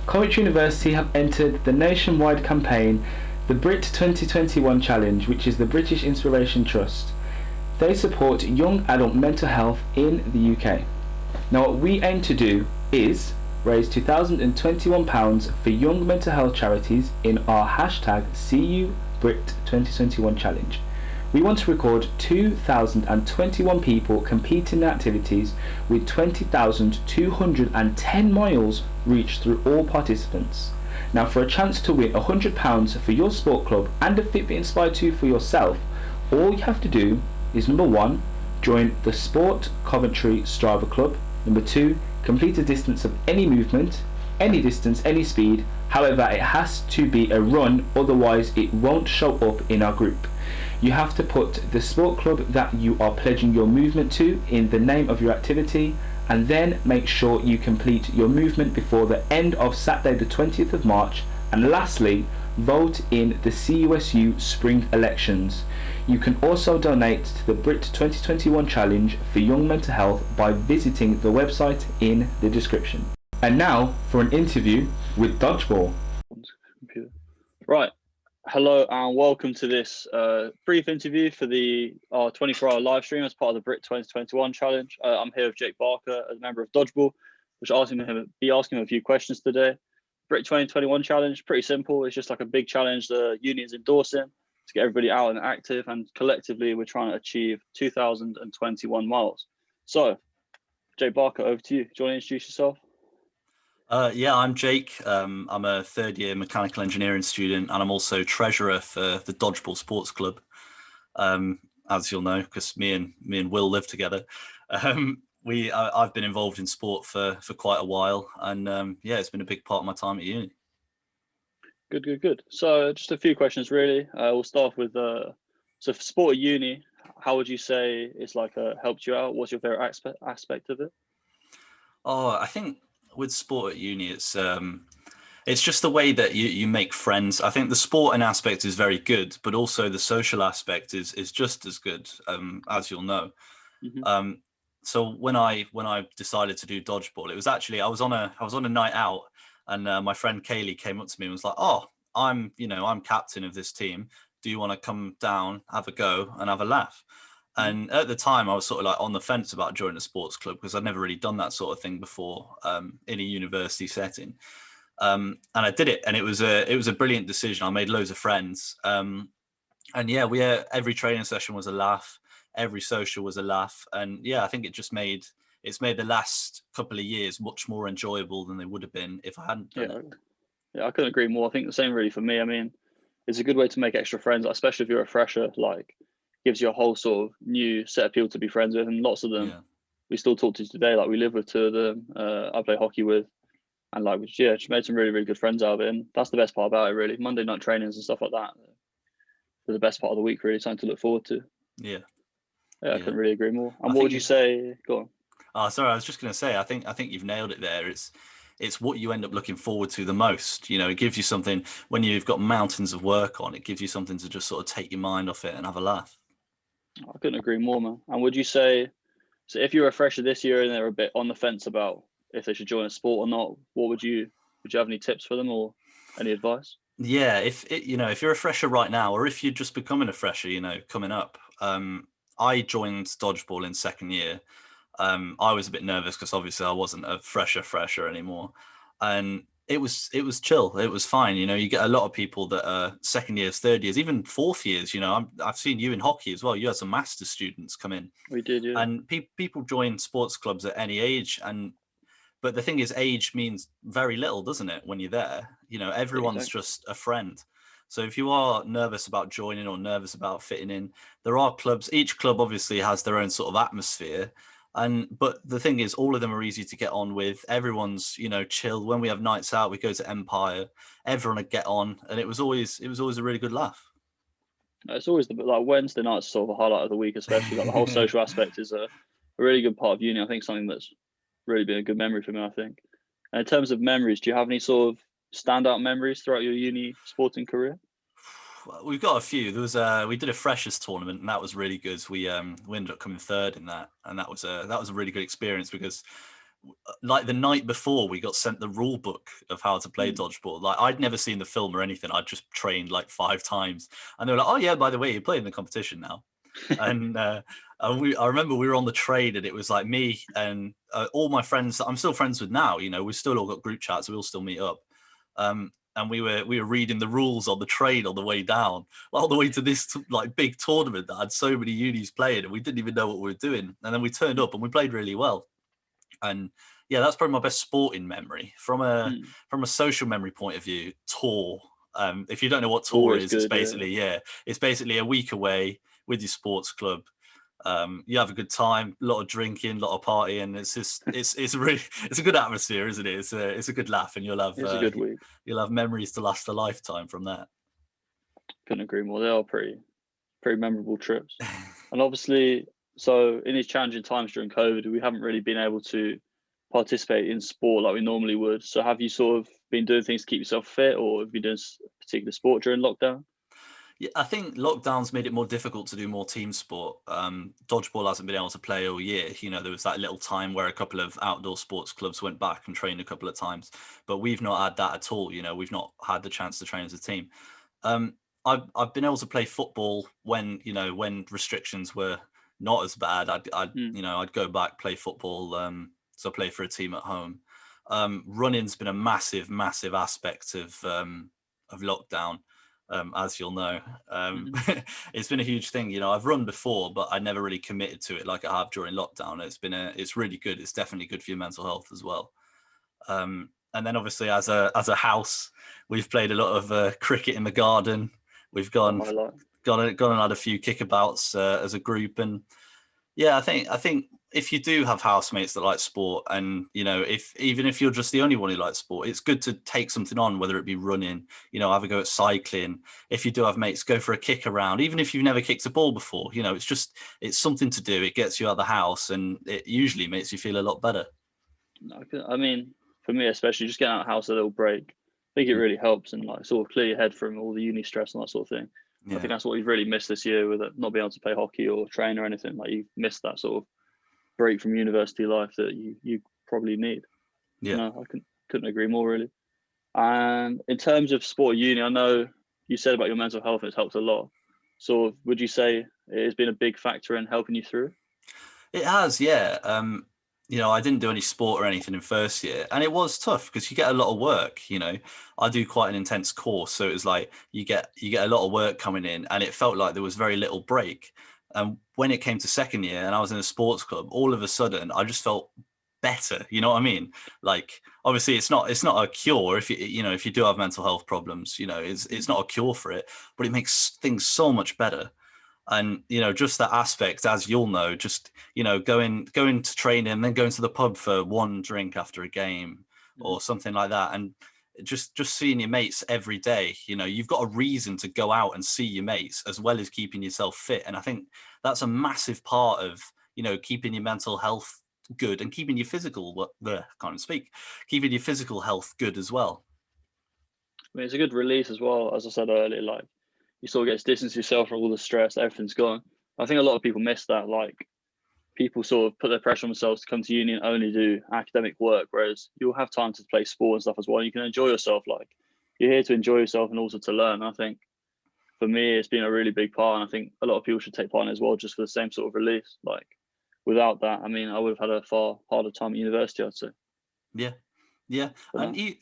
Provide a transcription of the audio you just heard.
Coventry University have entered the nationwide campaign, the Brit 2021 Challenge, which is the British Inspiration Trust. They support young adult mental health in the UK. Now what we aim to do is raise £2,021 for young mental health charities in our hashtag CUBrit2021 Challenge. We want to record 2,021 people competing in activities with 20,210 miles reached through all participants. Now for a chance to win £100 for your sport club and a Fitbit Inspire 2 for yourself, all you have to do is number 1, join the Sport Coventry Strava Club. Number 2, complete a distance of any movement, any distance, any speed. However, it has to be a run, otherwise it won't show up in our group. You have to put the sport club that you are pledging your movement to in the name of your activity, and then make sure you complete your movement before the end of Saturday the 20th of March. And lastly, vote in the CUSU spring elections. You can also donate to the Brit 2021 Challenge for Young Mental Health by visiting the website in the description. And now for an interview with Dodgeball. Right. Hello and welcome to this brief interview for our 24-hour live stream as part of the Brit 2021 Challenge. I'm here with Jake Barker as a member of Dodgeball, which I'll be asking him a few questions today. Brit 2021 Challenge, pretty simple. It's just like a big challenge the union's endorsing to get everybody out and active, and collectively we're trying to achieve 2,021 miles. So, Jake Barker, over to you. Do you want to introduce yourself? Yeah, I'm Jake. I'm a third-year mechanical engineering student, and I'm also treasurer for the Dodgeball Sports Club. As you'll know, because me and Will live together. I've been involved in sport for quite a while, and yeah, it's been a big part of my time at uni. Good. So just a few questions really. We'll start with so for sport at uni, how would you say it's like helped you out? What's your favorite aspect of it? Oh, I think with sport at uni, it's just the way that you make friends. I think the sporting aspect is very good, but also the social aspect is just as good, as you'll know. Mm-hmm. So when I decided to do dodgeball, it was actually I was on a night out, and my friend Kaylee came up to me and was like, "Oh, I'm captain of this team. Do you want to come down, have a go, and have a laugh?" And at the time, I was sort of like on the fence about joining a sports club because I'd never really done that sort of thing before in a university setting. And I did it, and it was a brilliant decision. I made loads of friends, and yeah, every training session was a laugh, every social was a laugh, and yeah, I think it's made the last couple of years much more enjoyable than they would have been if I hadn't done it. Yeah, I couldn't agree more. I think the same really for me. I mean, it's a good way to make extra friends, especially if you're a fresher. Like, gives you a whole sort of new set of people to be friends with, and lots of them we still talk to today. Like, we live with two of them. I play hockey with, and like, just made some really, really good friends out of it. And that's the best part about it, really. Monday night trainings and stuff like that are the best part of the week, really. Something to look forward to. Yeah, I couldn't really agree more. And what would you say? Go on. Oh, sorry, I was just going to say, I think you've nailed it there. It's what you end up looking forward to the most. It gives you something when you've got mountains of work on. It gives you something to just sort of take your mind off it and have a laugh. I couldn't agree more, man. And would you say, so if you're a fresher this year and they're a bit on the fence about if they should join a sport or not, would you have any tips for them or any advice? Yeah, if you're a fresher right now, or if you're just becoming a fresher, coming up, I joined dodgeball in second year. I was a bit nervous because obviously I wasn't a fresher anymore, and it was chill. It was fine. You get a lot of people that are second years, third years, even fourth years. I've seen you in hockey as well. You had some master's students come in. We did, yeah. And people join sports clubs at any age, but the thing is, age means very little, doesn't it? When you're there, everyone's just a friend. So if you are nervous about joining or nervous about fitting in, there are clubs. Each club obviously has their own sort of atmosphere. But the thing is, all of them are easy to get on with. Everyone's, chill. When we have nights out, we go to Empire. Everyone would get on, and it was always a really good laugh. It's always like Wednesday night's sort of a highlight of the week, especially like the whole social aspect is a really good part of uni. I think something that's really been a good memory for me. I think. And in terms of memories, do you have any sort of standout memories throughout your uni sporting career? We've got a few. There was we did a freshers tournament, and that was really good. We ended up coming third in that, and that was a really good experience because like the night before, we got sent the rule book of how to play dodgeball. Like I'd never seen the film or anything. I'd just trained like 5 times, and they were like, "Oh yeah, by the way, you're playing the competition now." And I remember we were on the train, and it was like me and all my friends that I'm still friends with now. You know, we still all got group chats. We all still meet up. And we were reading the rules on the train on the way down, all the way to this like big tournament that had so many unis playing, and we didn't even know what we were doing. And then we turned up and we played really well. And yeah, that's probably my best sporting memory. From a social memory point of view, tour. If you don't know what tour Always is, good, it's basically a week away with your sports club. You have a good time, a lot of drinking, a lot of partying. It's a good atmosphere, isn't it? It's a good laugh, and It's a good week. you'll have memories to last a lifetime from that. Couldn't agree more. They are pretty memorable trips. And obviously, so in these challenging times during COVID, we haven't really been able to participate in sport like we normally would. So have you sort of been doing things to keep yourself fit, or have you done a particular sport during lockdown? Yeah, I think lockdowns made it more difficult to do more team sport. Dodgeball hasn't been able to play all year. You know, there was that little time where a couple of outdoor sports clubs went back and trained a couple of times, but we've not had that at all. You know, we've not had the chance to train as a team. I've been able to play football when restrictions were not as bad. I'd go back, play football. So I play for a team at home. Running's been a massive aspect of lockdown. As you'll know, it's been a huge thing. You know, I've run before, but I never really committed to it like I have during lockdown. It's really good. It's definitely good for your mental health as well. And then obviously as a house, we've played a lot of cricket in the garden. We've gone and had a few kickabouts as a group, and yeah, I think if you do have housemates that like sport, and you know, even if you're just the only one who likes sport, it's good to take something on, whether it be running, you know, have a go at cycling. If you do have mates, go for a kick around, even if you've never kicked a ball before. You know, it's something to do. It gets you out of the house, and it usually makes you feel a lot better. I mean, for me especially, just getting out of the house a little break, I think it really helps, and like sort of clear your head from all the uni stress and that sort of thing. Yeah. I think that's what we've really missed this year, with it not being able to play hockey or train or anything. Like, you've missed that sort of break from university life that you probably need. Yeah. No, I couldn't agree more, really. And in terms of sport at uni, I know you said about your mental health, it's helped a lot. So would you say it has been a big factor in helping you through? It has, yeah. You know, I didn't do any sport or anything in first year, and it was tough because you get a lot of work. You know, I do quite an intense course, so it was like you get a lot of work coming in, and it felt like there was very little break. And when it came to second year and I was in a sports club, all of a sudden I just felt better. You know what I mean? Like, obviously it's not a cure if you do have mental health problems. You know, it's not a cure for it, but it makes things so much better. And you know, just that aspect, as you'll know, just you know, going to training and then going to the pub for one drink after a game or something like that, and just seeing your mates every day. You know, you've got a reason to go out and see your mates as well as keeping yourself fit, and I think that's a massive part of, you know, keeping your mental health good and keeping your physical keeping your physical health good as well. I mean, it's a good release as well, as I said earlier. Like, you sort of get to distance yourself from all the stress, everything's gone. I think a lot of people miss that. Like, people sort of put their pressure on themselves to come to uni and only do academic work, whereas you'll have time to play sport and stuff as well. You can enjoy yourself. Like, you're here to enjoy yourself and also to learn. I think for me, it's been a really big part, and I think a lot of people should take part in it as well, just for the same sort of release. Like, without that, I mean, I would have had a far harder time at university, I'd say. Yeah. And